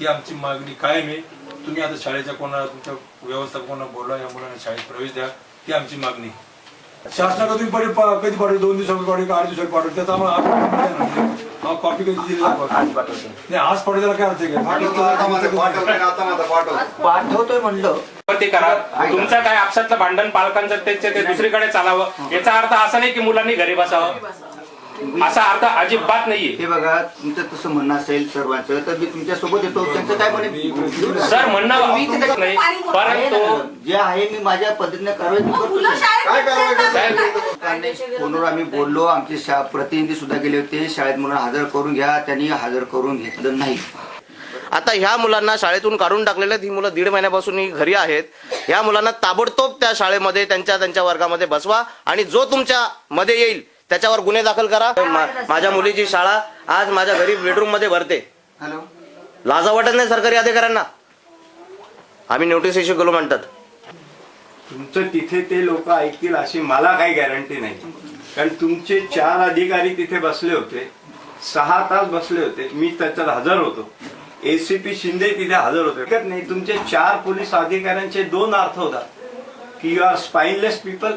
ही आमची मागणी कायम आहे. तुम्ही आता शाळेच्या कोणाला तुमच्या व्यवस्थापकांना बोलवा, या मुलांना शाळेत प्रवेश द्या, ही आमची मागणी. शासनाला तुम्ही कधी पाठवले, 2 दिवसांनी पाठवले, 8 दिवसांनी पाठवले, त्याचा आम्हाला कॉपी कधी दिली नाही. आज पाठवल्याला काय अर्थ पाठवतोय म्हणलं ते करा. तुमचं काय आपसातलं भांडण पालकांचं ते दुसरीकडे चालावं, याचा अर्थ असा नाही की मुलांनी घरी बसावं, असा अर्थ अजिबात नाहीये. हे बघा, तुमचं तसं म्हणणं असेल सर्वांचं तर मी तुमच्या सोबत येतो. त्यांचं काय म्हणे सर म्हणणं नाही, परंतु जे आहे मी माझ्या पद्धतीने कारवाई फोनवर आम्ही बोललो. आमचे प्रतिनिधी सुद्धा गेले होते, शाळेत मुलांना हजर करून घ्या, त्यांनी हजर करून घेतलं नाही. आता ह्या मुलांना शाळेतून काढून टाकलेले आहेत. ही मुलं 1.5 महिन्यापासून घरी आहेत. ह्या मुलांना ताबडतोब त्या शाळेमध्ये त्यांच्या वर्गामध्ये बसवा आणि जो तुमच्या मध्ये येईल त्याच्यावर गुन्हे दाखल करा. माझ्या मुलीची शाळा आज माझ्या घरी बेडरूम मध्ये भरते. हॅलो, लाजा वाटत नाही सरकारी अधिकाऱ्यांना. आम्ही नोटीस इश्यू केलो म्हणतात. तुमचं तिथे ते लोक ऐकतील अशी मला काही गॅरंटी नाही, कारण तुमचे 4 अधिकारी तिथे बसले होते, 6 तास बसले होते. मी त्याच्यात हजर होतो. ACP शिंदे तिथे हजर होते. नाही, तुमचे 4 पोलीस अधिकाऱ्यांचे 2 अर्थ होता की यू आर स्पाइनलेस पीपल.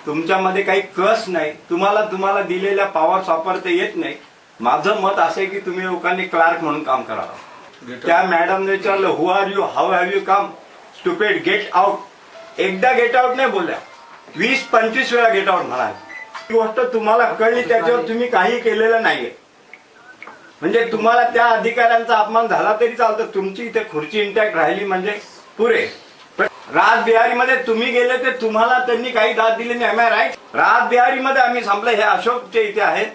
तुमच्यामध्ये काही कस नाही, तुम्हाला दिलेल्या पॉवर्स वापरता येत नाही. माझं मत असे की तुम्ही लोकांनी क्लार्क म्हणून काम करावं. त्या मॅडमने विचारलं who are you, how have you come, stupid, get out. एकदा गेट आउट नाही बोलल्या, 20-25 वेळा गेट आउट म्हणाल. ही गोष्ट तुम्हाला कळली, त्याच्यावर तुम्ही काही केलेलं नाहीये. म्हणजे तुम्हाला त्या अधिकाऱ्यांचा अपमान झाला तरी चालतं, तुमची इथे खुर्ची इंटॅक्ट राहिली म्हणजे पुरे. राजबिहारी मध्ये तुम्ही गेले ते तुम्हाला त्यांनी काही दाद दिली नाही. M I right? राजबिहारी मध्ये आम्ही संपलं. हे अशोकचे इथे आहेत.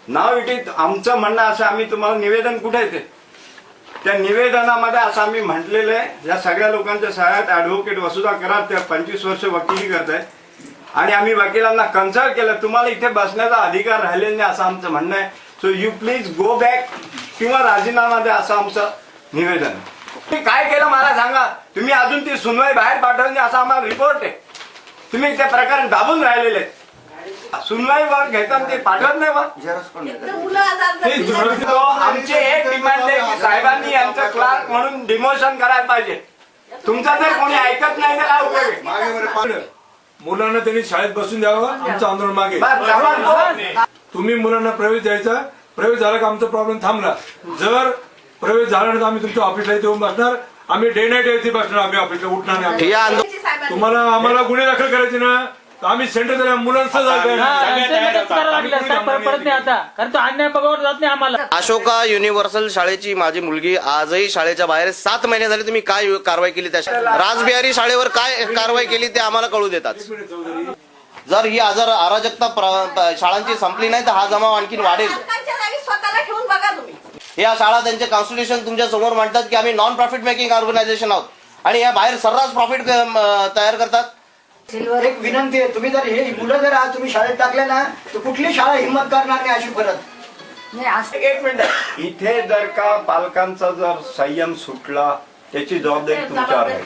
नाव इथे आमचं म्हणणं असं, आम्ही तुम्हाला निवेदन कुठे येते त्या निवेदनामध्ये असं आम्ही म्हटलेलं आहे, या सगळ्या लोकांच्या सहाय्यात ऍडव्होकेट वसुधा करार त्या 25 वर्ष वकिली करतायत आणि आम्ही वकिलांना कन्सल्ट केलं, तुम्हाला इथे बसण्याचा अधिकार राहिलेला नाही असं आमचं म्हणणं आहे. So you please go back किंवा राजीनामा द्या असं आमचं निवेदन. तुम्ही काय केलं मला सांगा. तुम्ही अजून ती सुनवाई बाहेर पाठवली असा आम्हाला रिपोर्ट आहे. तुम्ही ते प्रकरण दाबून राहिलेले आहेत. सुनवाईवर घेताना ते पाठवत नाही. आमचे एक डिमांड आहे की साहेबांनी यांचं क्लार्क म्हणून डिमोशन करायला पाहिजे. तुमचा जर कोणी ऐकत नाही तर काय उपयोग आहे. मुलांना त्यांनी शाळेत बसून द्यावं, आमचं आंदोलन मागे. तुम्ही मुलांना प्रवेश द्यायचा, प्रवेश झाला का आमचा प्रॉब्लेम थांबला. जर प्रवेश झाला नाही तर आम्ही तुमच्या ऑफिसला येऊन बसणार. आम्ही डे नाईट येथे बसणार. आम्ही ऑफिसला उठणार नाही. तुम्हाला आम्हाला गुन्हे दाखल करायचे ना, आम्ही सेंटर मुलांचा अशोका युनिव्हर्सल शाळेची माझी मुलगी आजही शाळेच्या बाहेर 7 महिने झाले. तुम्ही काय कारवाई केली त्या राजबिहारी शाळेवर काय कारवाई केली ते आम्हाला कळू देतात. जर ही अराजकता शाळांची संपली नाही तर हा जमाव आणखी वाढेल. या शाळा त्यांचे कॉन्स्टिट्यूशन तुमच्या समोर म्हणतात की आम्ही नॉन प्रॉफिट मेकिंग ऑर्गनायझेशन आहोत आणि या बाहेर सर्रास प्रॉफिट तयार करतात. एक विनंती आहे, तुम्ही जर हे मुलं जर आज तुम्ही शाळेत टाकले ना तर कुठली शाळा हिंमत करणार नाही अशी परत. एक मिनिट, इथे जर का पालकांचा जर संयम सुटला त्याची जबाबदारी तुमच्यावर आहे.